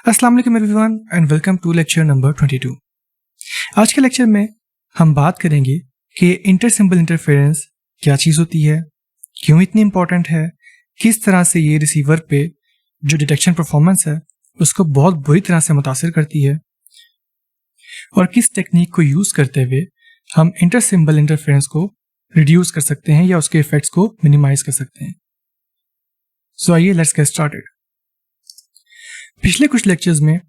अस्सलाम वालेकुम everyone and welcome to lecture number 22। आज के लेक्चर में हम बात करेंगे कि इंटर सिंबल इंटरफेरेंस क्या चीज़ होती है, क्यों इतनी इम्पोर्टेंट है, किस तरह से ये रिसीवर पे जो डिटेक्शन परफॉर्मेंस है उसको बहुत बुरी तरह से मुतासिर करती है और किस टेक्निक को यूज़ करते हुए हम इंटर सिंबल इंटरफेरेंस को रिड्यूस कर सकते हैं या उसके इफेक्ट्स को मिनिमाइज कर सकते हैं। सो आइए लेट्स गेट स्टार्टेड। पिछले कुछ लेक्चर्स में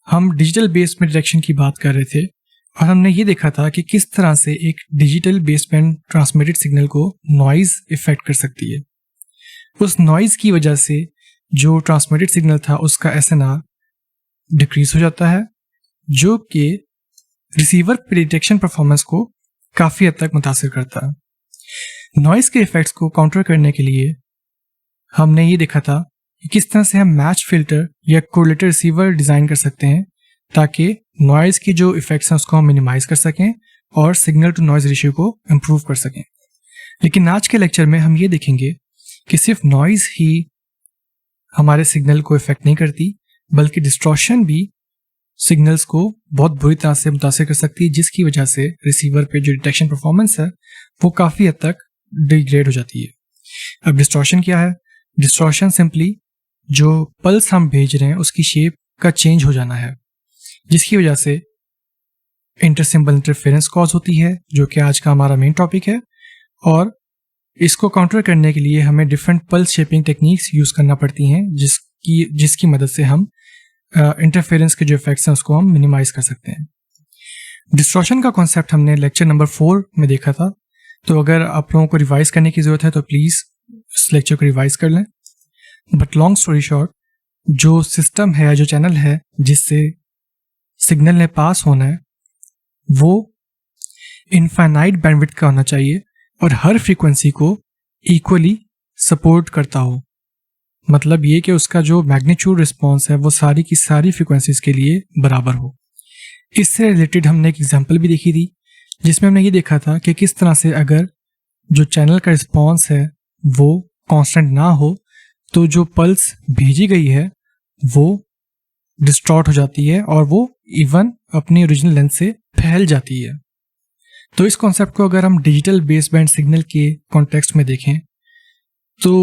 हम डिजिटल बेसबैंड डिटेक्शन की बात कर रहे थे और हमने ये देखा था कि किस तरह से एक डिजिटल बेसबैंड ट्रांसमिटेड सिग्नल को नॉइज इफेक्ट कर सकती है। उस नॉइज की वजह से जो ट्रांसमिटेड सिग्नल था उसका एसएनआर डिक्रीज हो जाता है, जो कि रिसीवर पे डिटेक्शन परफॉर्मेंस को काफ़ी हद तक मुतासिर करता है। नॉइज के इफेक्ट्स को काउंटर करने के लिए हमने ये देखा था कि किस तरह से हम मैच फिल्टर या कोरिलेटेड रिसीवर डिज़ाइन कर सकते हैं ताकि नॉइज़ की जो इफेक्ट्स हैं उसको हम मिनिमाइज कर सकें और सिग्नल टू नॉइज़ रेशियो को इम्प्रूव कर सकें। लेकिन आज के लेक्चर में हम ये देखेंगे कि सिर्फ नॉइज़ ही हमारे सिग्नल को इफेक्ट नहीं करती, बल्कि डिस्टॉर्शन भी सिग्नल्स को बहुत बुरी तरह से मुतासिर कर सकती है, जिसकी वजह से रिसीवर पे जो डिटेक्शन परफॉर्मेंस है वो काफ़ी हद तक डिग्रेड हो जाती है। अब डिस्टॉर्शन क्या है? डिस्टॉर्शन सिंपली जो पल्स हम भेज रहे हैं उसकी शेप का चेंज हो जाना है, जिसकी वजह से इंटर सिंबल इंटरफेरेंस कॉज होती है, जो कि आज का हमारा मेन टॉपिक है। और इसको काउंटर करने के लिए हमें different pulse shaping techniques use करना पड़ती हैं, जिसकी मदद से हम इंटरफेरेंस के जो इफेक्ट्स हैं उसको हम मिनिमाइज कर सकते हैं। डिस्टॉर्शन का कॉन्सेप्ट हमने लेक्चर नंबर 4 में देखा था, तो अगर आप लोगों को रिवाइज करने की ज़रूरत है तो प्लीज़ इस लेक्चर को रिवाइज कर लें। बट लॉन्ग स्टोरी शॉर्ट, जो सिस्टम है, जो चैनल है जिससे सिग्नल ने पास होना है वो इनफाइनाइट बैंडविड्थ का होना चाहिए और हर फ्रीक्वेंसी को इक्वली सपोर्ट करता हो। मतलब ये कि उसका जो मैग्नीट्यूड रिस्पॉन्स है वो सारी की सारी फ्रीक्वेंसीज के लिए बराबर हो। इससे रिलेटेड हमने एक एग्जांपल भी देखी थी, जिसमें हमने ये देखा था कि किस तरह से अगर जो चैनल का रिस्पॉन्स है वो कांस्टेंट ना हो तो जो पल्स भेजी गई है वो डिस्टॉर्ट हो जाती है और वो इवन अपनी ओरिजिनल लेंथ से फैल जाती है। तो इस कॉन्सेप्ट को अगर हम डिजिटल बेसबैंड सिग्नल के कॉन्टेक्स्ट में देखें तो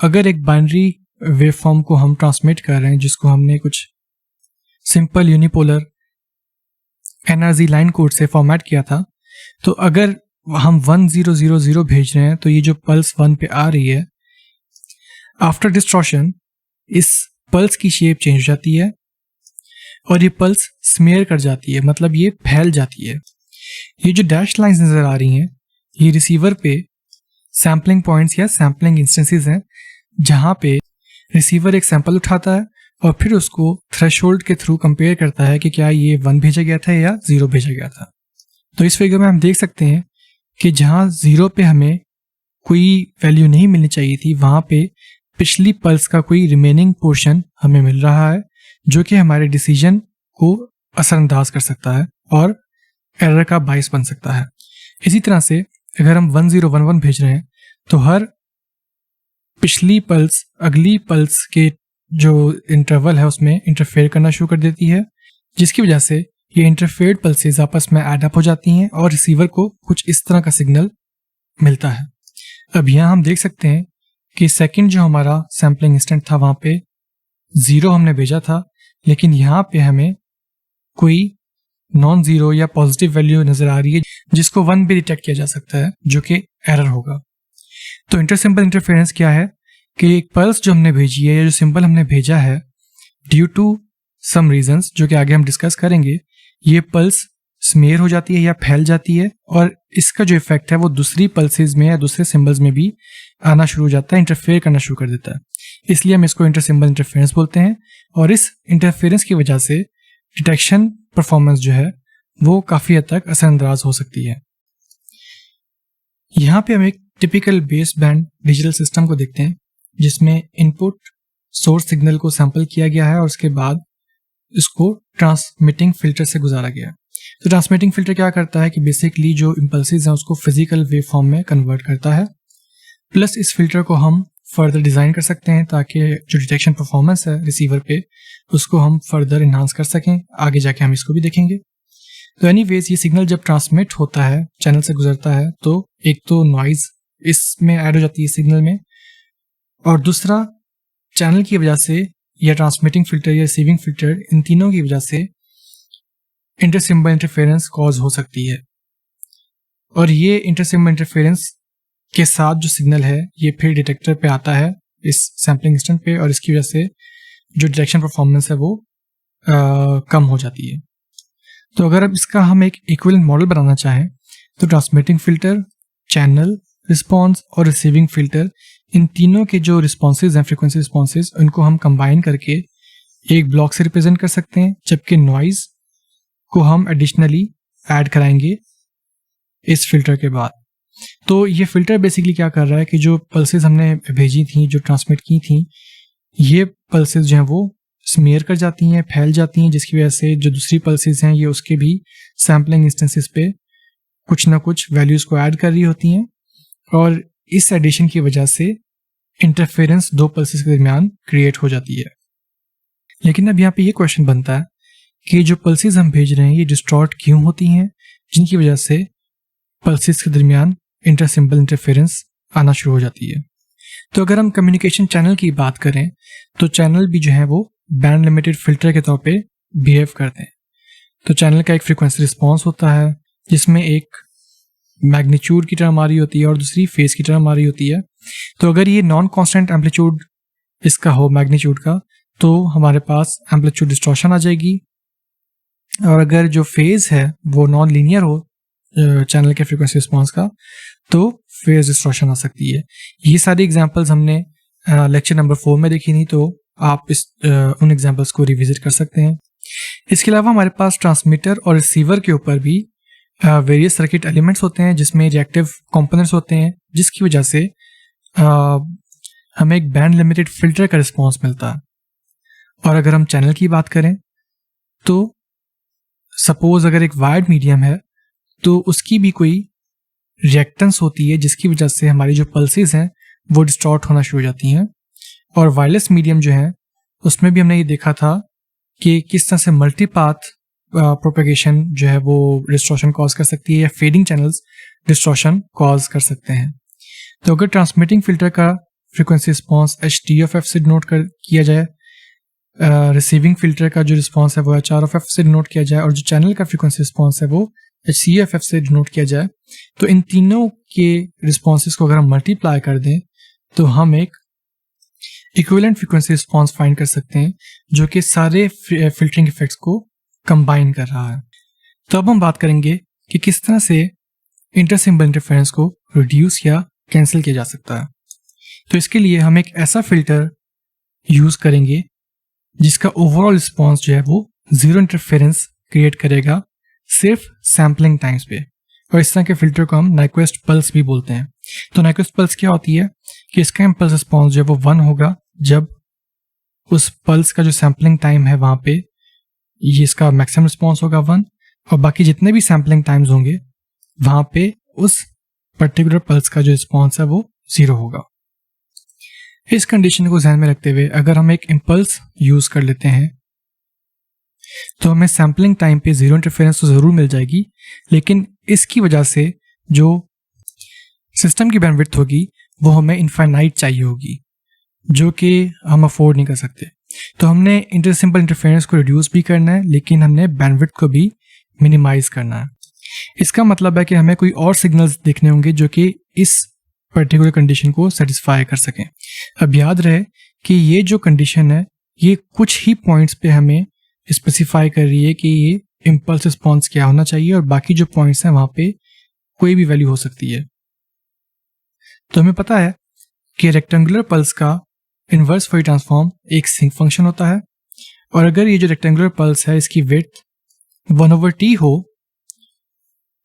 अगर एक बाइनरी वेवफॉर्म को हम ट्रांसमिट कर रहे हैं जिसको हमने कुछ simple unipolar NRG line code से फॉर्मेट किया था, तो अगर हम 1000 भेज रहे हैं तो ये जो पल्स 1 पे आ रही है, आफ्टर डिस्टॉर्शन इस पल्स की शेप चेंज हो जाती है और ये पल्स स्मेयर कर जाती है, मतलब ये फैल जाती है। ये जो डैश लाइंस नज़र आ रही हैं ये रिसीवर पे सैम्पलिंग पॉइंट्स या सैम्पलिंग इंस्टेंसेस हैं, जहाँ पे रिसीवर एक सैंपल उठाता है और फिर उसको थ्रेशोल्ड के थ्रू कंपेयर करता है कि क्या ये 1 भेजा गया था या 0 भेजा गया था। तो इस फिगर में हम देख सकते हैं कि जहाँ 0 पे हमें कोई वैल्यू नहीं मिलनी चाहिए थी, वहाँ पे पिछली पल्स का कोई रिमेनिंग पोर्शन हमें मिल रहा है, जो कि हमारे डिसीजन को असरअंदाज कर सकता है और एरर का बाइस बन सकता है। इसी तरह से अगर हम 1011 भेज रहे हैं तो हर पिछली पल्स अगली पल्स के जो इंटरवल है उसमें इंटरफेयर करना शुरू कर देती है, जिसकी वजह से ये इंटरफेयर्ड पल्सेस आपस में ऐड अप हो जाती हैं और रिसीवर को कुछ इस तरह का सिग्नल मिलता है। अब यहाँ हम देख सकते हैं कि सेकंड जो हमारा सैम्पलिंग इंस्टेंट था वहाँ पे 0 हमने भेजा था, लेकिन यहाँ पे हमें कोई नॉन ज़ीरो या पॉजिटिव वैल्यू नज़र आ रही है जिसको 1 भी डिटेक्ट किया जा सकता है, जो कि एरर होगा। तो इंटर सिंबल इंटरफेरेंस क्या है कि एक पल्स जो हमने भेजी है या जो सिंबल हमने भेजा है, ड्यू टू सम रीजंस जो कि आगे हम डिस्कस करेंगे, ये पल्स स्मेयर हो जाती है या फैल जाती है और इसका जो इफेक्ट है वो दूसरी पल्सेस में या दूसरे सिंबल्स में भी आना शुरू हो जाता है, इंटरफेयर करना शुरू कर देता है। इसलिए हम इसको इंटर सिंबल इंटरफेरेंस बोलते हैं और इस इंटरफेरेंस की वजह से डिटेक्शन परफॉर्मेंस जो है वो काफ़ी हद तक असरअंदाज हो सकती है। यहाँ पे हम एक typical base band digital system को देखते हैं, जिसमें इनपुट सोर्स सिग्नल को सैंपल किया गया है और उसके बाद इसको ट्रांसमिटिंग फिल्टर से गुजारा गया। तो ट्रांसमिटिंग फिल्टर क्या करता है कि बेसिकली जो इम्पल्सेस हैं उसको फिजिकल वेव फॉर्म में कन्वर्ट करता है, प्लस इस फिल्टर को हम फर्दर डिज़ाइन कर सकते हैं ताकि जो डिटेक्शन परफॉर्मेंस है रिसीवर पे उसको हम फर्दर इन्हांस कर सकें। आगे जाके हम इसको भी देखेंगे। तो एनीवेज ये सिग्नल जब ट्रांसमिट होता है, चैनल से गुजरता है, तो एक तो नॉइज़ इसमें ऐड हो जाती है सिग्नल में, और दूसरा चैनल की वजह से या ट्रांसमिटिंग फिल्टर या रिसीविंग फिल्टर, इन तीनों की वजह से इंटर सिंबल इंटरफेरेंस कॉज हो सकती है। और ये इंटर सिंबल इंटरफेरेंस के साथ जो सिग्नल है ये फिर डिटेक्टर पे आता है इस सैम्पलिंग इंस्टेंट पे, और इसकी वजह से जो डिटेक्शन परफॉर्मेंस है वो कम हो जाती है। तो अगर अब इसका हम एक इक्विवेलेंट मॉडल बनाना चाहें तो ट्रांसमिटिंग फिल्टर, चैनल रिस्पॉन्स और रिसीविंग फिल्टर, इन तीनों के जो रिस्पॉन्सेज हैं, फ्रीक्वेंसी रिस्पॉन्सेज, उनको हम कंबाइन करके एक ब्लॉक से रिप्रेजेंट कर सकते हैं, जबकि नॉइज़ को हम एडिशनली ऐड कराएंगे इस फिल्टर के बाद। तो ये फिल्टर बेसिकली क्या कर रहा है कि जो पल्सेस हमने भेजी थी, जो ट्रांसमिट की थी, ये पल्सेस जो हैं वो स्मेयर कर जाती हैं, फैल जाती हैं, जिसकी वजह से जो दूसरी पल्सेस हैं ये उसके भी सैम्पलिंग इंस्टेंसेस पे कुछ ना कुछ वैल्यूज़ को ऐड कर रही होती हैं, और इस एडिशन की वजह से इंटरफेरेंस दो पल्सेस के दरमियान क्रिएट हो जाती है। लेकिन अब यहाँ पे ये क्वेश्चन बनता है कि जो पल्सेस हम भेज रहे हैं ये डिस्टॉर्ट क्यों होती हैं, जिनकी वजह से पल्सेस के दरमियान इंटर सिंबल इंटरफेरेंस आना शुरू हो जाती है। तो अगर हम कम्युनिकेशन चैनल की बात करें तो चैनल भी जो है वो बैंड लिमिटेड फिल्टर के तौर पे बिहेव करते हैं। तो चैनल का एक फ्रीक्वेंसी रिस्पॉन्स होता है जिसमें एक मैग्नीट्यूड की टर्म आ रही होती है और दूसरी फेज की टर्म आ रही होती है। तो अगर ये नॉन कांस्टेंट एम्पलीट्यूड इसका हो मैग्नीट्यूड का, तो हमारे पास एम्पलीट्यूड डिस्टॉर्शन आ जाएगी, और अगर जो फेज है वो नॉन लीनियर हो चैनल के फ्रीक्वेंसी रिस्पॉन्स का, तो फेज डिस्टॉर्शन आ सकती है। ये सारी एग्जांपल्स हमने लेक्चर नंबर 4 में देखी थी, तो आप उन एग्जांपल्स को रिविजिट कर सकते हैं। इसके अलावा हमारे पास ट्रांसमीटर और रिसीवर के ऊपर भी वेरियस सर्किट एलिमेंट्स होते हैं जिसमें रिएक्टिव कंपोनेंट्स होते हैं, जिसकी वजह से हमें एक बैंड लिमिटेड फिल्टर का रिस्पॉन्स मिलता है। और अगर हम चैनल की बात करें तो सपोज अगर एक वायर्ड मीडियम है तो उसकी भी कोई रिएक्टेंस होती है जिसकी वजह से हमारी जो पल्सेस हैं वो डिस्टॉर्ट होना शुरू हो जाती हैं। और वायरलेस मीडियम जो है उसमें भी हमने ये देखा था कि किस तरह से मल्टीपाथ प्रोपेगेशन जो है वो डिस्टॉर्शन कॉज कर सकती है, या फेडिंग चैनल्स डिस्टॉर्शन कॉज कर सकते हैं। तो अगर ट्रांसमिटिंग फिल्टर का फ्रीक्वेंसी रिस्पॉन्स HT(f) से डिनोट किया जाए, रिसीविंग फिल्टर का जो रिस्पॉन्स है वो HR(f) से डिनोट किया जाए, और जो चैनल का फ्रीक्वेंसी रिस्पॉन्स है वो HC(f) से डिनोट किया जाए, तो इन तीनों के रिस्पॉन्सेस को अगर हम मल्टीप्लाई कर दें तो हम एक इक्विवेलेंट फ्रीक्वेंसी रिस्पॉन्स फाइंड कर सकते हैं जो कि सारे फिल्टरिंग इफेक्ट्स को कंबाइन कर रहा है। तो अब हम बात करेंगे कि किस तरह से इंटर सिंबल इंटरफेरेंस को रिड्यूस या कैंसिल किया जा सकता है। तो इसके लिए हम एक ऐसा फिल्टर यूज करेंगे जिसका ओवरऑल रिस्पॉन्स जो है वो जीरो इंटरफेरेंस क्रिएट करेगा सिर्फ सैम्पलिंग टाइम्स पे, और इस तरह के फिल्टर को हम नाइक्वेस्ट पल्स भी बोलते हैं। तो नाइक्वेस्ट पल्स क्या होती है कि इसका इम्पल्स रिस्पॉन्स जो है वो 1 होगा जब उस पल्स का जो सैम्पलिंग टाइम है वहां पे ये इसका मैक्सिमम रिस्पॉन्स होगा 1, और बाकी जितने भी सैम्पलिंग टाइम्स होंगे वहां पे उस पर्टिकुलर पल्स का जो रिस्पॉन्स है वो 0 होगा। इस कंडीशन को ध्यान में रखते हुए अगर हम एक इम्पल्स यूज कर लेते हैं तो हमें सैम्पलिंग टाइम पे 0 इंटरफेरेंस तो जरूर मिल जाएगी, लेकिन इसकी वजह से जो सिस्टम की बैंडविड्थ होगी वो हमें इनफाइनाइट चाहिए होगी, जो कि हम अफोर्ड नहीं कर सकते। तो हमने इंटर सिंबल इंटरफेरेंस को रिड्यूस भी करना है, लेकिन हमने बैंडविड्थ को भी मिनिमाइज करना है। इसका मतलब है कि हमें कोई और सिग्नल्स देखने होंगे जो कि इस पर्टिकुलर कंडीशन को सेटिस्फाई कर सकें। अब याद रहे कि ये जो कंडीशन है ये कुछ ही पॉइंट्स पे हमें स्पेसिफाई कर रही है कि ये इम्पल्स रिस्पॉन्स क्या होना चाहिए, और बाकी जो पॉइंट्स हैं वहां पे कोई भी वैल्यू हो सकती है। तो हमें पता है कि रेक्टेंगुलर पल्स का इनवर्स फोरियर ट्रांसफॉर्म एक सिंक फंक्शन होता है, और अगर ये जो रेक्टेंगुलर पल्स है इसकी विड्थ 1/t हो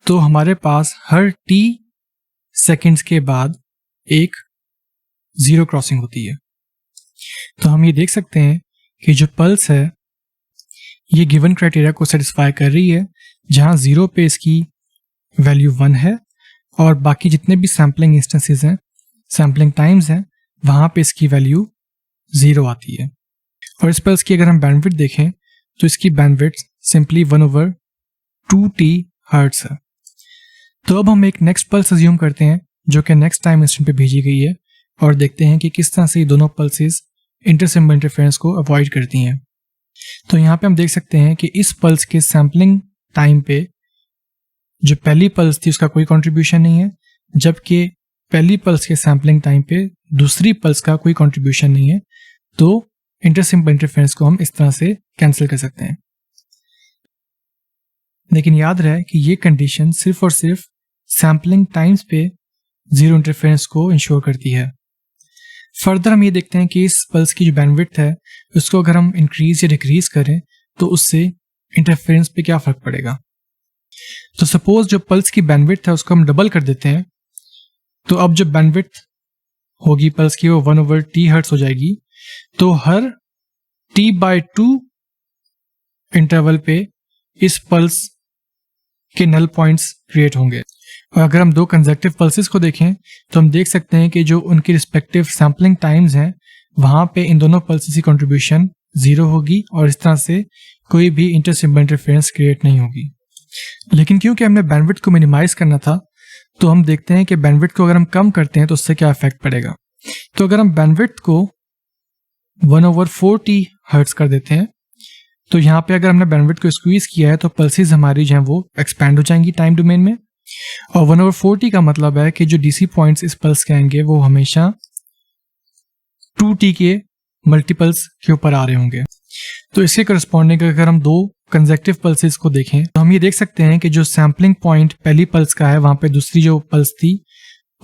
तो हमारे पास हर t सेकेंड्स के बाद एक जीरो क्रॉसिंग होती है। तो हम ये देख सकते हैं कि जो पल्स है ये गिवन क्राइटेरिया को सेटिस्फाई कर रही है, जहां 0 पे इसकी वैल्यू 1 है और बाकी जितने भी सैम्पलिंग इंस्टेंसेस हैं, सैम्पलिंग टाइम्स हैं, वहाँ पे इसकी वैल्यू 0 आती है। और इस पल्स की अगर हम बैंडविड्थ देखें तो इसकी बैंडविड्थ सिंपली 1/2t हर्ट्ज है। तो अब हम एक नेक्स्ट पल्स अज्यूम करते हैं जो कि नेक्स्ट टाइम इंस्टेंट पे भेजी गई है और देखते हैं कि किस तरह से ये दोनों पल्सेस इंटरसिम्बल इंटरफेरेंस को अवॉइड करती हैं। तो यहाँ पे हम देख सकते हैं कि इस पल्स के सैम्पलिंग टाइम पे जो पहली पल्स थी उसका कोई कंट्रीब्यूशन नहीं है, जबकि पहली पल्स के सैम्पलिंग टाइम पे दूसरी पल्स का कोई कंट्रीब्यूशन नहीं है। तो इंटरसिम्बल इंटरफेरेंस को हम इस तरह से कैंसिल कर सकते हैं। लेकिन याद रहे कि ये कंडीशन सिर्फ और सिर्फ सैम्पलिंग टाइम्स पे जीरो इंटरफेरेंस को इंश्योर करती है। फर्दर हम ये देखते हैं कि इस पल्स की जो बैंडविड्थ है उसको अगर हम इंक्रीज या डिक्रीज करें तो उससे इंटरफेरेंस पे क्या फर्क पड़ेगा। तो सपोज जो पल्स की बैंडविड्थ है उसको हम डबल कर देते हैं, तो अब जो बैंडविड्थ होगी पल्स की वो 1/t हर्ट्ज हो जाएगी। तो हर t/2 इंटरवल पे इस पल्स के नल पॉइंट्स क्रिएट होंगे। और अगर हम दो कंसेक्टिव पल्सेस को देखें तो हम देख सकते हैं कि जो उनकी रिस्पेक्टिव सैम्पलिंग टाइम्स हैं वहां पे इन दोनों पल्सेस की कंट्रीब्यूशन 0 होगी और इस तरह से कोई भी इंटरसिम्बल इंटरफेरेंस क्रिएट नहीं होगी। लेकिन क्योंकि हमने बैंडविड्थ को मिनिमाइज करना था तो हम देखते हैं कि बैंडविड्थ को अगर हम कम करते हैं तो उससे क्या इफेक्ट पड़ेगा। तो अगर हम बैंडविड्थ को 1/4t हर्ट्ज कर देते हैं तो यहाँ पे अगर हमने बैंडविड्थ को स्क्वीज किया है तो पल्सेस हमारी जो हैं वो एक्सपैंड हो जाएंगी टाइम डोमेन में। और 1/4t का मतलब है कि जो डीसी पॉइंट्स इस पल्स के आएंगे वो हमेशा 2t के मल्टीपल्स के ऊपर आ रहे होंगे। तो इसके करस्पॉन्डिंग अगर हम दो कंसेक्टिव पल्सेस को देखें तो हम ये देख सकते हैं कि जो सैम्पलिंग पॉइंट पहली पल्स का है वहां पे दूसरी जो पल्स थी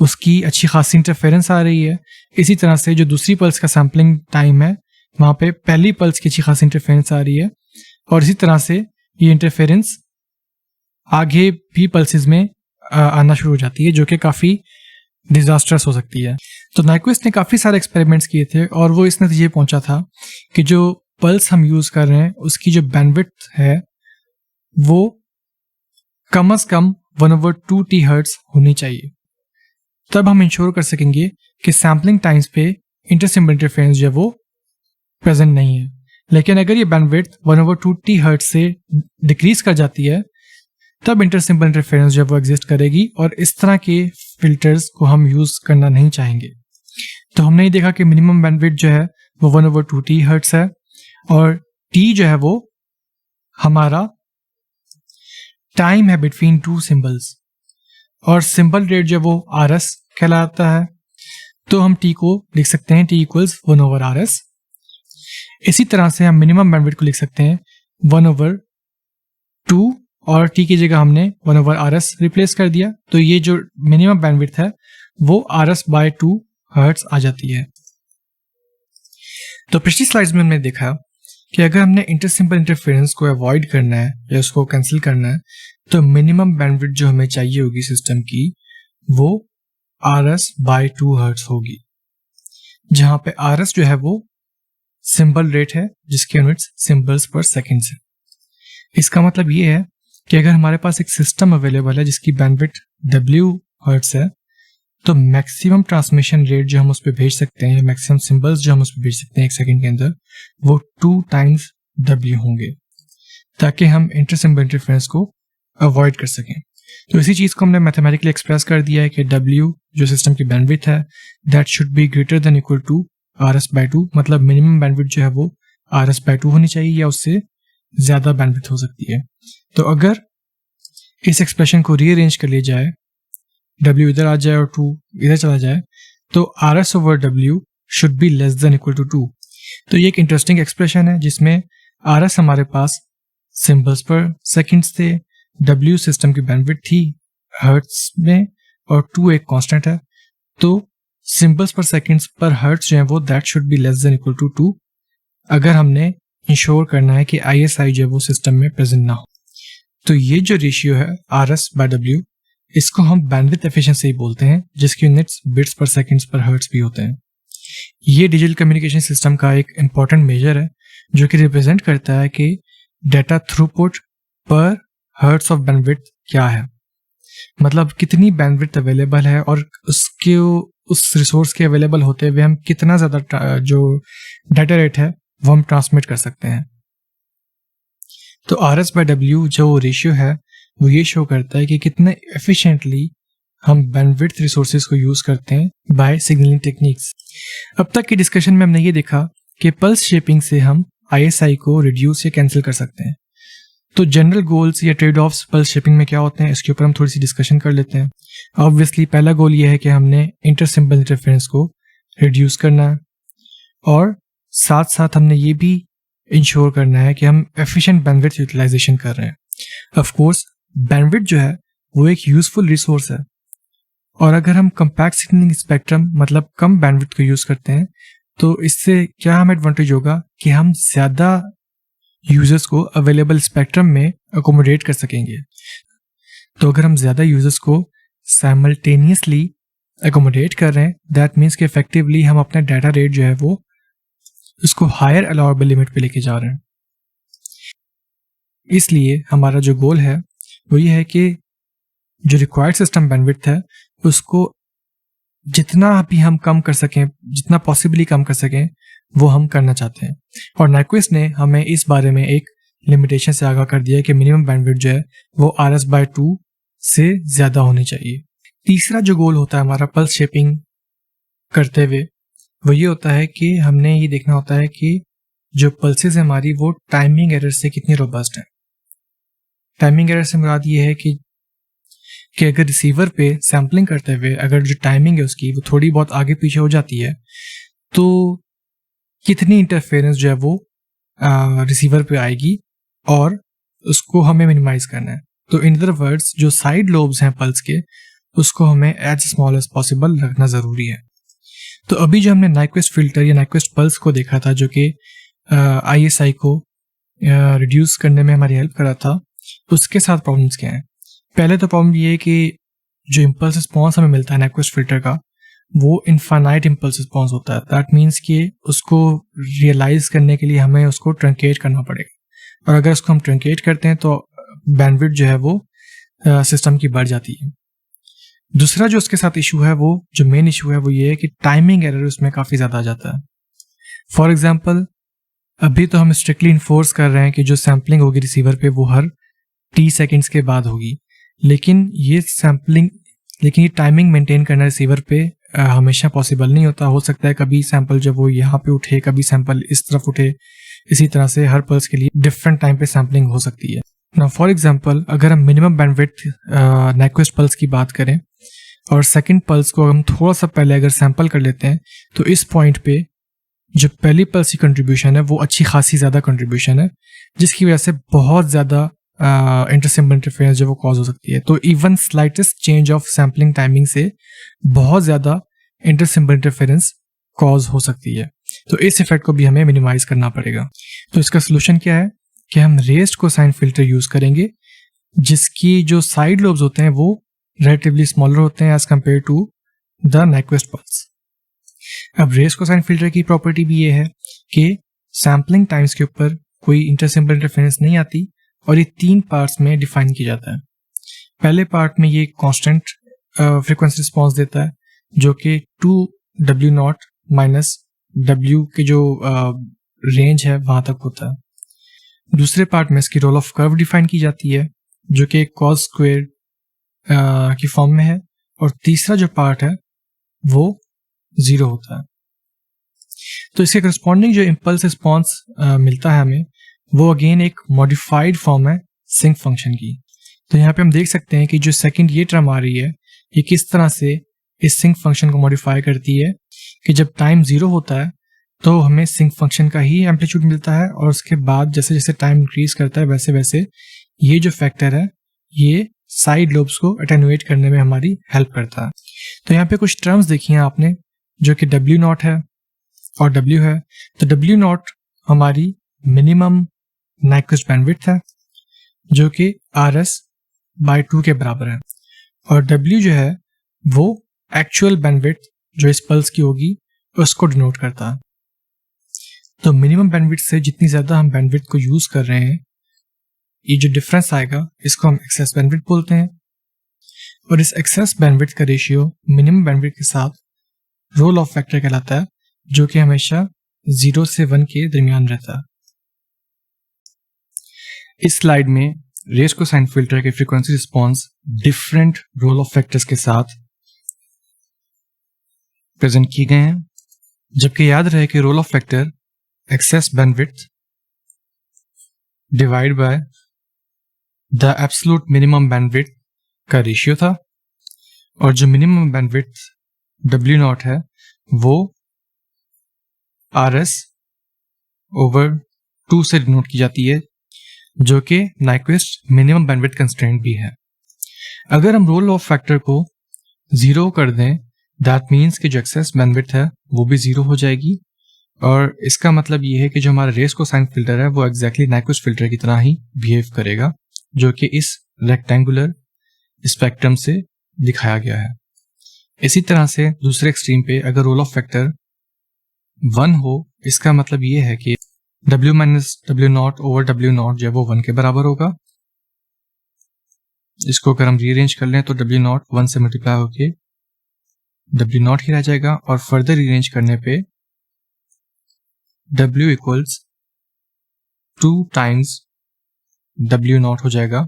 उसकी अच्छी खासी इंटरफेरेंस आ रही है। इसी तरह से जो दूसरी पल्स का सैम्पलिंग टाइम है वहां पे पहली पल्स की अच्छी खासी इंटरफेरेंस आ रही है। और इसी तरह से ये इंटरफेरेंस आगे भी पल्सेस में आना शुरू हो जाती है जो कि काफ़ी डिजास्टर्स हो सकती है। तो नाइक्विस्ट ने काफ़ी सारे एक्सपेरिमेंट्स किए थे और वो इस नतीजे पहुंचा था कि जो पल्स हम यूज़ कर रहे हैं उसकी जो बैंडविड्थ है वो कम से कम 1/2t हर्ट्ज होनी चाहिए। तब हम इंश्योर कर सकेंगे कि सैम्पलिंग टाइम्स पे इंटरसिम्बल इंटरफेरेंस जो है वो प्रेजेंट नहीं है। लेकिन अगर ये बैंडविड्थ 1/2t हर्ट्ज से डिक्रीज कर जाती है तब इंटरसिम्बल इंटरफेरेंस जो है वो एग्जिस्ट करेगी और इस तरह के फिल्टर्स को हम यूज करना नहीं चाहेंगे। तो हमने ये देखा कि मिनिमम बैंडविड्थ जो है वो 1/2t हर्ट्ज है और t जो है वो हमारा टाइम है बिटवीन टू सिंबल्स और सिंबल रेट जो वो RS कहलाता है। तो हम t को लिख सकते हैं t = 1/RS। इसी तरह से हम मिनिमम बैंडविड्थ को लिख सकते हैं 1/2 और t की जगह हमने 1/RS रिप्लेस कर दिया। तो ये जो मिनिमम बैंडविड्थ है वो RS/2 हर्ट्ज आ जाती है। तो पिछली स्लाइड्स में हमने देखा कि अगर हमने इंटरसिम्बल इंटरफेरेंस को अवॉइड करना है या उसको कैंसिल करना है तो मिनिमम बैंडविड्थ जो हमें चाहिए होगी सिस्टम की वो RS/2 हर्ट्ज होगी, जहां पे RS जो है वो सिंबल रेट है जिसके यूनिट्स सिंबल्स पर सेकंड है। इसका मतलब ये है कि अगर हमारे पास एक सिस्टम अवेलेबल है जिसकी बैंडविड्थ W हर्ट्ज है तो मैक्सिमम ट्रांसमिशन रेट जो हम उस पर भेज सकते हैं, मैक्सिमम सिंबल्स जो हम उस पर भेज सकते हैं एक सेकंड के अंदर वो 2 टाइम्स W होंगे ताकि हम इंटरसिम्बल इंटरफेरेंस को अवॉइड कर सकें। तो इसी चीज़ को हमने मैथमेटिकली एक्सप्रेस कर दिया है कि W जो सिस्टम की बैंडविड्थ है that should be greater than equal to RS/2, मतलब मिनिमम बैंडविड्थ जो है वो RS/2 होनी चाहिए या उससे ज्यादा बैंडविड्थ हो सकती है। तो अगर इस एक्सप्रेशन को रीअरेंज कर लिया जाए, W इधर आ जाए और 2 इधर चला जाए तो RS/W should be less than equal to 2। तो ये एक इंटरेस्टिंग एक्सप्रेशन है जिसमें RS हमारे पास सिंबल्स पर सेकंड्स थे, W सिस्टम की बैंडविड्थ थी हर्ट्ज में और 2 एक कांस्टेंट है। तो सिंबल्स पर सेकंड्स पर हर्ट्ज जो है वो that should be less than equal to 2 अगर हमने इंश्योर करना है कि ISI जो है वो सिस्टम में प्रेजेंट ना हो। तो ये जो रेशियो है RS/W इसको हम बैंडविड्थ एफिशिएंसी बोलते हैं जिसकी यूनिट्स बिट्स पर सेकंड्स पर हर्ट्ज भी होते हैं। ये डिजिटल कम्युनिकेशन सिस्टम का एक इंपॉर्टेंट मेजर है जो कि रिप्रेजेंट करता है कि डाटा थ्रूपुट पर हर्ट्ज ऑफ बैंडविड्थ क्या है, मतलब कितनी बैंडविड्थ अवेलेबल है और उस रिसोर्स के अवेलेबल होते हुए हम कितना ज़्यादा जो डाटा रेट है वो हम ट्रांसमिट कर सकते हैं। तो RS/W जो रेशियो है वो ये शो करता है कि कितने एफिशिएंटली हम बैंडविड्थ रिसोर्सेज को यूज़ करते हैं बाय सिग्नलिंग टेक्निक्स। अब तक की डिस्कशन में हमने ये देखा कि पल्स शेपिंग से हम ISI को रिड्यूस या कैंसिल कर सकते हैं। तो जनरल गोल्स या ट्रेड ऑफ्स पल्स शेपिंग में क्या होते हैं, इसके ऊपर हम थोड़ी सी डिस्कशन कर लेते हैं। ऑब्वियसली पहला गोल ये है कि हमने इंटर सिंबल इंटरफेरेंस को रिड्यूस करना है और साथ साथ हमने ये भी इंश्योर करना है कि हम एफिशिएंट बैंडविड्थ यूटिलाइजेशन कर रहे हैं। ऑफ कोर्स बैंडविड्थ जो है वो एक यूजफुल रिसोर्स है और अगर हम कम्पैक्ट सिग्नलिंग स्पेक्ट्रम मतलब कम बैंडविड्थ को यूज करते हैं तो इससे क्या हमें एडवांटेज होगा कि हम ज़्यादा यूजर्स को अवेलेबल स्पेक्ट्रम में अकोमोडेट कर सकेंगे। तो अगर हम ज़्यादा यूजर्स को साइमल्टेनियसली अकोमोडेट कर रहे हैं दैट मीन्स कि इफेक्टिवली हम अपना डाटा रेट जो है वो उसको हायर अलाउएबल लिमिट पे लेके जा रहे हैं। इसलिए हमारा जो गोल है वो ये है कि जो रिक्वायर्ड सिस्टम बैंडविड्थ है उसको जितना भी हम कम कर सकें, जितना पॉसिबली कम कर सकें वो हम करना चाहते हैं। और नाइक्विस्ट ने हमें इस बारे में एक लिमिटेशन से आगाह कर दिया कि मिनिमम बैंडविड्थ जो है वो RS/2 से ज़्यादा होनी चाहिए। तीसरा जो गोल होता है हमारा पल्स शेपिंग करते हुए वो ये होता है कि हमने ये देखना होता है कि जो पल्सेस है हमारी वो टाइमिंग एरर से कितनी रोबस्ट है। टाइमिंग एरर से मुराद ये है कि अगर रिसीवर पे सैम्पलिंग करते हुए अगर जो टाइमिंग है उसकी वो थोड़ी बहुत आगे पीछे हो जाती है तो कितनी इंटरफेरेंस जो है वो रिसीवर पे आएगी और उसको हमें मिनिमाइज करना है। तो इन अदर वर्ड्स जो साइड लोब्स हैं पल्स के उसको हमें एज स्मॉल एज पॉसिबल रखना ज़रूरी है। तो अभी जो हमने नाइक्विस्ट फिल्टर या नाइक्विस्ट पल्स को देखा था जो कि ISI को रिड्यूस करने में हमारी हेल्प कर रहा था, उसके साथ प्रॉब्लम्स क्या हैं। पहले तो प्रॉब्लम ये है कि जो इम्पल्स रिस्पॉन्स हमें मिलता है नाइक्विस्ट फिल्टर का वो इनफाइनाइट इम्पल्स रिस्पॉन्स होता है। दैट मीन्स कि उसको रियलाइज करने के लिए हमें उसको ट्रंकेट करना पड़ेगा और अगर उसको हम ट्रंकेट करते हैं तो बैंडविड्थ जो है वो सिस्टम की बढ़ जाती है। दूसरा जो उसके साथ इशू है वो जो मेन इशू है वो ये है कि टाइमिंग एरर उसमें काफ़ी ज़्यादा आ जाता है। फॉर एग्जाम्पल अभी तो हम स्ट्रिक्टली इन्फोर्स कर रहे हैं कि जो सैम्पलिंग होगी रिसीवर पे वो हर T सेकेंड्स के बाद होगी, लेकिन ये टाइमिंग मेंटेन करना रिसीवर पे हमेशा पॉसिबल नहीं होता। हो सकता है कभी सैंपल जब वो यहाँ पे उठे, कभी सैंपल इस तरफ उठे, इसी तरह से हर पल्स के लिए डिफरेंट टाइम पे सैम्पलिंग हो सकती है ना। फॉर एग्जांपल अगर हम मिनिमम बैंडविड्थ नाइक्विस्ट पल्स की बात करें और सेकंड पल्स को हम थोड़ा सा पहले अगर सैंपल कर लेते हैं तो इस पॉइंट पे जो पहली पल्स की कंट्रीब्यूशन है वो अच्छी खासी ज़्यादा कंट्रीब्यूशन है जिसकी वजह से बहुत ज़्यादा इंटरसिम्बल इंटरफेरेंस जो वो कॉज हो सकती है। तो even slightest change of sampling timing से बहुत ज़्यादा इंटरसिम्बल इंटरफेरेंस कॉज हो सकती है। तो इस इफेक्ट को भी हमें मिनिमाइज करना पड़ेगा। तो इसका सोल्यूशन क्या है कि हम रेस्ड कोसाइन फिल्टर यूज़ करेंगे जिसकी जो साइड लोब्स होते हैं वो रिलेटिवली स्मॉलर होते हैं as compared to the Nyquist pulse. अब रेस्ड कोसाइन फिल्टर की प्रॉपर्टी भी ये है कि सैम्पलिंग टाइम्स के ऊपर कोई इंटरसिम्बल इंटरफेरेंस नहीं आती और ये 3 पार्ट्स में डिफाइन किया जाता है। पहले पार्ट में ये कांस्टेंट फ्रीक्वेंसी रिस्पॉन्स देता है जो कि 2W0 माइनस W के जो रेंज है वहां तक होता है। दूसरे पार्ट में इसकी रोल ऑफ कर्व डिफाइन की जाती है जो कि कॉस स्क्वायर की फॉर्म में है और तीसरा जो पार्ट है वो 0 होता है। तो इसके करस्पॉन्डिंग जो इम्पल्स रिस्पॉन्स मिलता है हमें वो अगेन एक मॉडिफाइड फॉर्म है सिंक फंक्शन की। तो यहाँ पे हम देख सकते हैं कि जो सेकंड ये टर्म आ रही है ये किस तरह से इस सिंक फंक्शन को मॉडिफाई करती है कि जब टाइम 0 होता है तो हमें सिंक फंक्शन का ही एम्पलीट्यूड मिलता है और उसके बाद जैसे जैसे टाइम इंक्रीज करता है वैसे वैसे ये जो फैक्टर है ये साइड लोब्स को अटेनुएट करने में हमारी हेल्प करता है। तो यहाँ पे कुछ टर्म्स देखी हैं आपने जो कि W0 है और W है। तो W0 हमारी मिनिमम नाइक्विस्ट बैंडविड्थ है जो कि RS/2 के बराबर है और W जो है वो एक्चुअल बैंडविड्थ जो इस पल्स की होगी उसको डिनोट करता है। तो मिनिमम बैंडविड्थ से जितनी ज़्यादा हम बैंडविड्थ को यूज़ कर रहे हैं ये जो डिफरेंस आएगा इसको हम एक्सेस बैंडविड्थ बोलते हैं और इस एक्सेस बैंडविड्थ का रेशियो मिनिमम बैंडविड्थ के साथ रोल ऑफ फैक्टर कहलाता है, जो कि हमेशा 0 से 1 के दरमियान रहता है। इस स्लाइड में रेस कोसाइन फिल्टर के frequency response different roll off factors के साथ प्रेजेंट किए गए हैं, जबकि याद रहे कि roll off factor excess bandwidth divide by the absolute minimum bandwidth का रेशियो था, और जो मिनिमम बैंडविड्थ W0 है वो RS ओवर 2 से डिनोट की जाती है, जो कि नाइक्वेस्ट मिनिमम बैंडविड्थ कंस्ट्रेंट भी है। अगर हम रोल ऑफ फैक्टर को 0 कर दें, दैट मीन्स कि जो एक्सेस बैंडविड्थ है वो भी 0 हो जाएगी, और इसका मतलब ये है कि जो हमारा रेस कोसाइन फिल्टर है वो एग्जैक्टली नाइक्वेस्ट फिल्टर की तरह ही बिहेव करेगा, जो कि इस रेक्टेंगुलर स्पेक्ट्रम से दिखाया गया है। इसी तरह से दूसरे एक्सट्रीम पे अगर रोल ऑफ फैक्टर 1 हो, इसका मतलब ये है कि W minus W0 over W0 जो है वो 1 के बराबर होगा। इसको अगर हम रीअरेंज कर लें तो W0 1 से मल्टीप्लाई होके W0 ही रह जाएगा, और फर्दर रीअरेंज करने पे W इक्वल्स 2 टाइम्स W0 हो जाएगा।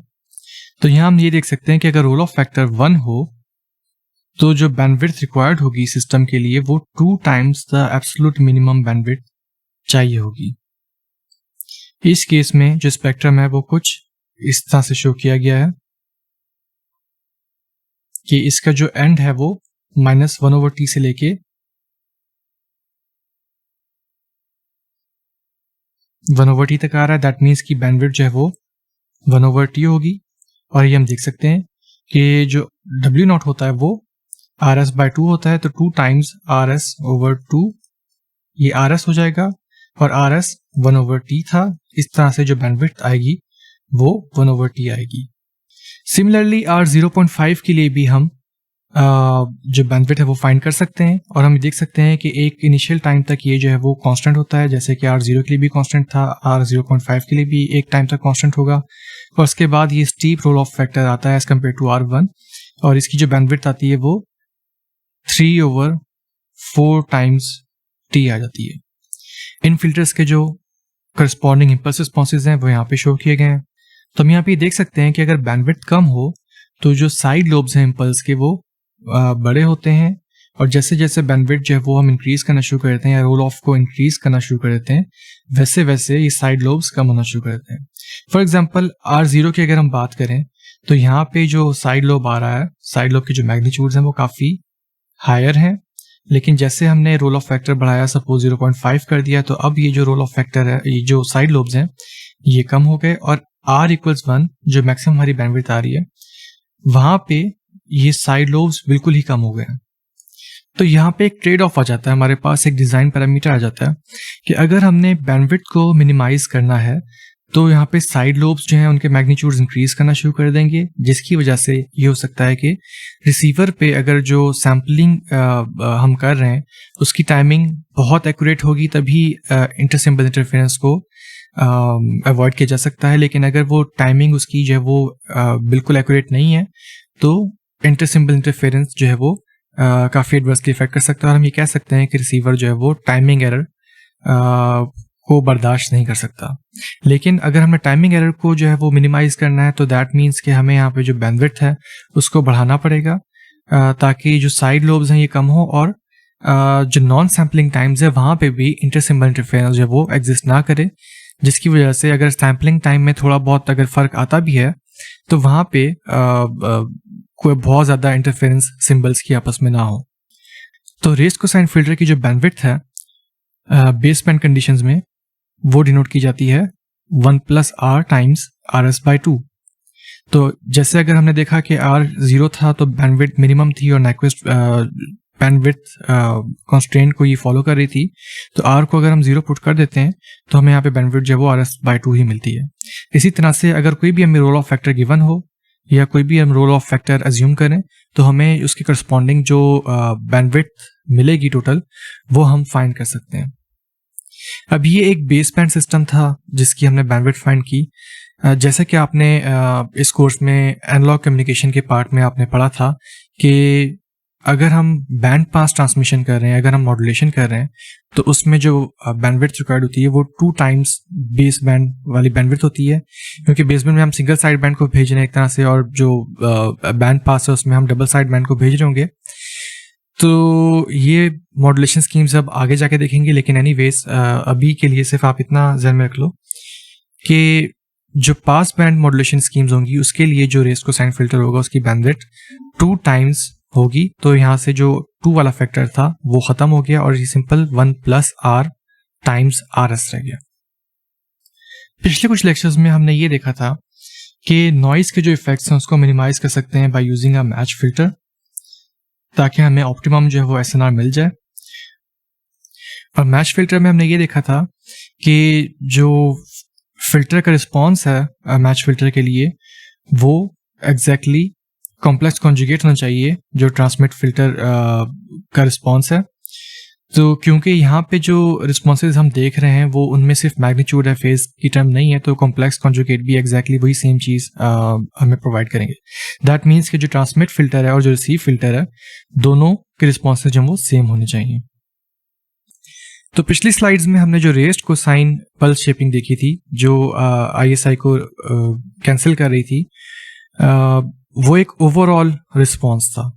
तो यहाँ हम ये देख सकते हैं कि अगर रोल ऑफ फैक्टर 1 हो तो जो बैंडविड्थ रिक्वायर्ड होगी सिस्टम के लिए वो 2 times the absolute minimum bandwidth चाहिए होगी। इस केस में जो स्पेक्ट्रम है वो कुछ इस तरह से शो किया गया है कि इसका जो एंड है वो -1/t से लेके 1/t तक आ रहा है। दैट मीन्स की बैंडविड्थ जो है वो 1/t होगी, और ये हम देख सकते हैं कि जो W0 होता है वो RS/2 होता है, तो 2 टाइम्स RS/2 ये RS हो जाएगा, और RS 1/t था। इस तरह से जो बैंडविड्थ आएगी वो 1/t आएगी। सिमिलरली R0.5 के लिए भी हम जो बैंडविड्थ है वो फाइंड कर सकते हैं, और हम देख सकते हैं कि एक इनिशियल टाइम तक ये जो है वो कांस्टेंट होता है, जैसे कि R0 के लिए भी कांस्टेंट था, R0.5 के लिए भी एक टाइम तक कांस्टेंट होगा, और उसके बाद ये स्टीप रोल ऑफ फैक्टर आता है एज कम्पेयर टू R1, और इसकी जो बैंडविड्थ आती है वो 3/4 टाइम्स t आ जाती है। इन फिल्टर्स के जो करस्पॉन्डिंग इम्पल्स रिस्पॉन्सेज हैं वो यहाँ पे शो किए गए हैं। तो हम यहाँ पे देख सकते हैं कि अगर बैंडविड्थ कम हो तो जो साइड लोब्स हैं इम्पल्स के वो बड़े होते हैं, और जैसे जैसे बैंडविड्थ जो है वो हम इंक्रीज करना शुरू कर देते हैं या रोल ऑफ को इंक्रीज करना शुरू कर देते हैं, वैसे वैसे ये साइड लोब्स कम होना शुरू कर देते हैं। फॉर एग्जाम्पल R0 की अगर हम बात करें तो यहाँ पे जो साइड लोब आ रहा है, साइड लोब के जो मैग्नीट्यूड्स हैं वो काफ़ी हायर हैं, लेकिन जैसे हमने रोल ऑफ फैक्टर बढ़ाया, सपोज 0.5 कर दिया, तो अब ये जो रोल ऑफ फैक्टर है, ये जो साइड लोब्स हैं ये कम हो गए, और R=1 जो मैक्सिमम हमारी बैंडविड्थ आ रही है वहां पे ये साइड लोब्स बिल्कुल ही कम हो गए हैं। तो यहाँ पे एक ट्रेड ऑफ आ जाता है, हमारे पास एक डिजाइन पैरामीटर आ जाता है कि अगर हमने बैंडविड्थ को मिनिमाइज करना है तो यहाँ पे साइड लोब्स जो हैं उनके मैग्नीट्यूड्स इंक्रीज करना शुरू कर देंगे, जिसकी वजह से ये हो सकता है कि रिसीवर पे अगर जो सैम्पलिंग हम कर रहे हैं उसकी टाइमिंग बहुत एक्यूरेट होगी, तभी इंटरसिम्बल इंटरफेरेंस को अवॉइड किया जा सकता है। लेकिन अगर वो टाइमिंग उसकी जो है वो बिल्कुल एक्यूरेट नहीं है तो इंटरसिम्बल इंटरफेरेंस जो है वो काफ़ी एडवर्सली इफेक्ट कर सकता है, और हम ये कह सकते हैं कि रिसीवर जो है वो टाइमिंग एरर को बर्दाश्त नहीं कर सकता। लेकिन अगर हमें टाइमिंग एरर को जो है वो मिनिमाइज करना है तो दैट मीन्स कि हमें यहाँ पे जो बैंडविड्थ है उसको बढ़ाना पड़ेगा, ताकि जो साइड लोब्स हैं ये कम हो, और जो नॉन सैम्पलिंग टाइम्स है वहाँ पे भी इंटरसिम्बल इंटरफेरेंस जो है वो एग्जिस्ट ना करे, जिसकी वजह से अगर सैम्पलिंग टाइम में थोड़ा बहुत अगर फ़र्क आता भी है तो वहाँ पे कोई बहुत ज़्यादा इंटरफेरेंस सिंबल्स की आपस में ना हो। तो रेस कोसाइन फिल्टर की जो बैंडविड्थ है बेस बैंड कंडीशंस में वो डिनोट की जाती है 1+r टाइम्स RS/2। तो जैसे अगर हमने देखा कि R 0 था तो बैंडविड्थ मिनिमम थी और नाइक्वेस्ट बैंडविड्थ कॉन्स्ट्रेंट को ये फॉलो कर रही थी, तो R को अगर हम 0 पुट कर देते हैं तो हमें यहाँ पे बैंडविड्थ जो है वो RS/2 ही मिलती है। इसी तरह से अगर कोई भी हमें रोल ऑफ फैक्टर गिवन हो या कोई भी हम रोल ऑफ फैक्टर एज्यूम करें तो हमें उसके करस्पॉन्डिंग जो बैंडविड्थ मिलेगी टोटल वो हम फाइंड कर सकते हैं। अब ये एक बेस बैंड सिस्टम था जिसकी हमने बैंडविड्थ फाइंड की। जैसे कि आपने इस कोर्स में एनालॉग कम्युनिकेशन के पार्ट में आपने पढ़ा था कि अगर हम बैंड पास ट्रांसमिशन कर रहे हैं, अगर हम मॉड्यूलेशन कर रहे हैं, तो उसमें जो बैंडविड्थ रिक्वायर्ड होती है वो 2 टाइम्स बेस बैंड वाली बैंडविड्थ होती है, क्योंकि बेस बैंड में हम सिंगल साइड बैंड को भेज रहे हैं एक तरह से, और जो बैंड पास है उसमें हम डबल साइड बैंड को भेज रहे होंगे। तो ये मॉड्यूलेशन स्कीम्स अब आगे जाके देखेंगे, लेकिन एनीवेज अभी के लिए सिर्फ आप इतना ध्यान में रख लो कि जो पास बैंड मॉड्यूलेशन स्कीम्स होंगी उसके लिए जो रेस कोसाइन फिल्टर होगा उसकी बैंडविड्थ 2 टाइम्स होगी। तो यहाँ से जो 2 वाला फैक्टर था वो खत्म हो गया और ये simple 1 plus R times R S रह गया। पिछले कुछ लेक्चर्स में हमने ये देखा था कि नॉइज के जो इफेक्ट्स हैं उसको मिनिमाइज कर सकते हैं by using a match filter, ताकि हमें ऑप्टिमम जो है वो एसएनआर मिल जाए। और मैच फिल्टर में हमने ये देखा था कि जो फिल्टर का रिस्पॉन्स है मैच फिल्टर के लिए वो एग्जैक्टली कॉम्प्लेक्स कॉन्जुगेट होना चाहिए जो ट्रांसमिट फिल्टर का रिस्पॉन्स है। तो क्योंकि यहाँ पे जो रिस्पॉन्सेज हम देख रहे हैं वो उनमें सिर्फ मैग्नीट्यूड है, फेज की टर्म नहीं है, तो कॉम्प्लेक्स कॉन्जुगेट भी एग्जैक्टली वही सेम चीज़ हमें प्रोवाइड करेंगे। दैट मीन्स कि जो ट्रांसमिट फिल्टर है और जो रिसीव फिल्टर है दोनों के रिस्पॉन्सेज जो वो सेम होने चाहिए। तो पिछली स्लाइड्स में हमने जो रेस्ड कोसाइन पल्स शेपिंग देखी थी जो ISI को कैंसिल कर रही थी, वो एक ओवरऑल रिस्पॉन्स था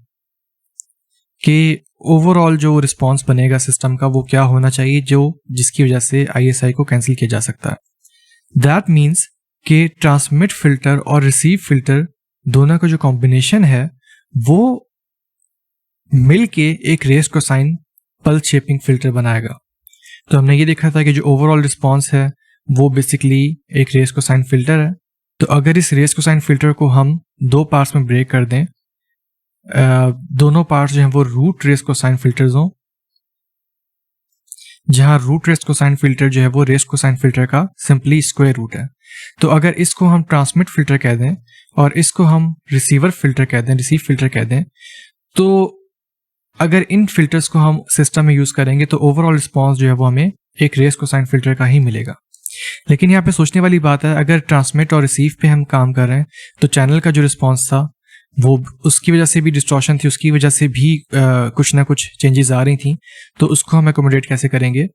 कि ओवरऑल जो रिस्पॉन्स बनेगा सिस्टम का वो क्या होना चाहिए जो जिसकी वजह से ISI को कैंसिल किया जा सकता है। दैट मीन्स कि ट्रांसमिट फिल्टर और रिसीव फिल्टर दोनों का जो कॉम्बिनेशन है वो मिल के एक raised cosine pulse shaping filter बनाएगा। तो हमने ये देखा था कि जो ओवरऑल रिस्पॉन्स है वो बेसिकली एक रेस कोसाइन फिल्टर है। तो अगर इस रेस कोसाइन फिल्टर को हम 2 पार्ट्स में ब्रेक कर दें, दोनों पार्ट्स जो हैं वो रूट रेस कोसाइन फिल्टर्स हों, जहां रूट रेस कोसाइन फिल्टर जो है वो रेस कोसाइन फिल्टर का सिंपली स्क्वायर रूट है। तो अगर इसको हम ट्रांसमिट फिल्टर कह दें और इसको हम रिसीवर फिल्टर कह दें, रिसीव फिल्टर कह दें, तो अगर इन फिल्टर्स को हम सिस्टम में यूज करेंगे तो ओवरऑल रिस्पॉन्स जो है वो हमें एक रेस कोसाइन फिल्टर का ही मिलेगा। लेकिन यहाँ पे सोचने वाली बात है, अगर ट्रांसमिट और रिसीव पे हम काम कर रहे हैं तो चैनल का जो रिस्पॉन्स था वो उसकी वजह से भी डिस्टॉर्शन थी, उसकी वजह से भी कुछ ना कुछ चेंजेस आ रही थी, तो उसको हम एकोमोडेट कैसे करेंगे।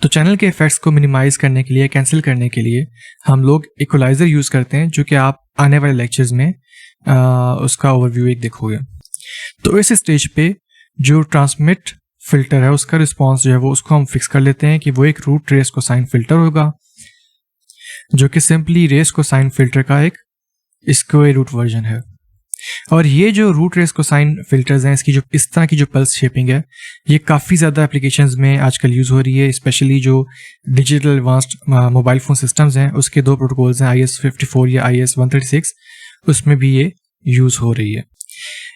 तो चैनल के इफेक्ट्स को मिनिमाइज करने के लिए, कैंसिल करने के लिए हम लोग इक्वलाइजर यूज करते हैं, जो कि आप आने वाले लेक्चर्स में उसका ओवरव्यू एक देखोगे। तो इस स्टेज पे जो ट्रांसमिट फिल्टर है उसका रिस्पॉन्स जो है वो उसको हम फिक्स कर लेते हैं कि वो एक रूट रेस कोसाइन फिल्टर होगा, जो कि सिंपली रेस कोसाइन फिल्टर का एक स्क्वायर रूट वर्जन है। और ये जो रूट रेस कोसाइन फिल्टर्स हैं, इसकी जो इस तरह की जो पल्स शेपिंग है ये काफ़ी ज़्यादा एप्लीकेशंस में आजकल यूज़ हो रही है, स्पेशली जो digital advanced mobile phone systems हैं उसके 2 प्रोटोकॉल्स हैं, IS-54 या IS-136, उसमें भी ये यूज़ हो रही है।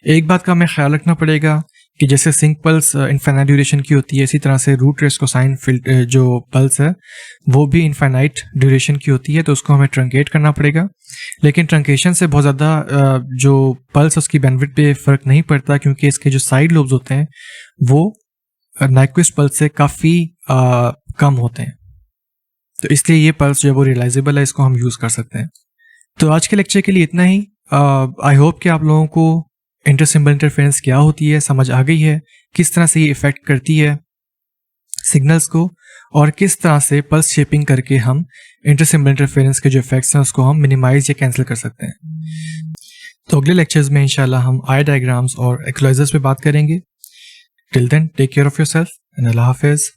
एक बात का हमें ख्याल रखना पड़ेगा कि जैसे सिंक पल्स इनफाइनाइट ड्यूरेशन की होती है, इसी तरह से रूट रेस कोसाइन फिल्टर जो पल्स है वो भी इनफाइनाइट ड्यूरेशन की होती है, तो उसको हमें ट्रंकेट करना पड़ेगा। लेकिन ट्रंकेशन से बहुत ज़्यादा जो पल्स उसकी बैंडविड्थ पे फ़र्क नहीं पड़ता, क्योंकि इसके जो साइड लोब्स होते हैं वो नाइक्विस्ट पल्स से काफ़ी कम होते हैं, तो इसलिए ये पल्स जो है वो रियलाइजेबल है, इसको हम यूज़ कर सकते हैं। तो आज के लेक्चर के लिए इतना ही। आई होप कि आप लोगों को इंटरसिम्बल इंटरफेरेंस क्या होती है समझ आ गई है, किस तरह से ये इफेक्ट करती है सिग्नल्स को, और किस तरह से पल्स शेपिंग करके हम इंटरसिम्बल इंटरफेरेंस के जो इफेक्ट्स हैं उसको हम मिनिमाइज या कैंसिल कर सकते हैं। तो अगले लेक्चर्स में इंशाल्लाह हम आई डायग्राम्स और इक्वलाइजर्स पे बात करेंगे। Till then take care of yourself and अल्लाह हाफिज़।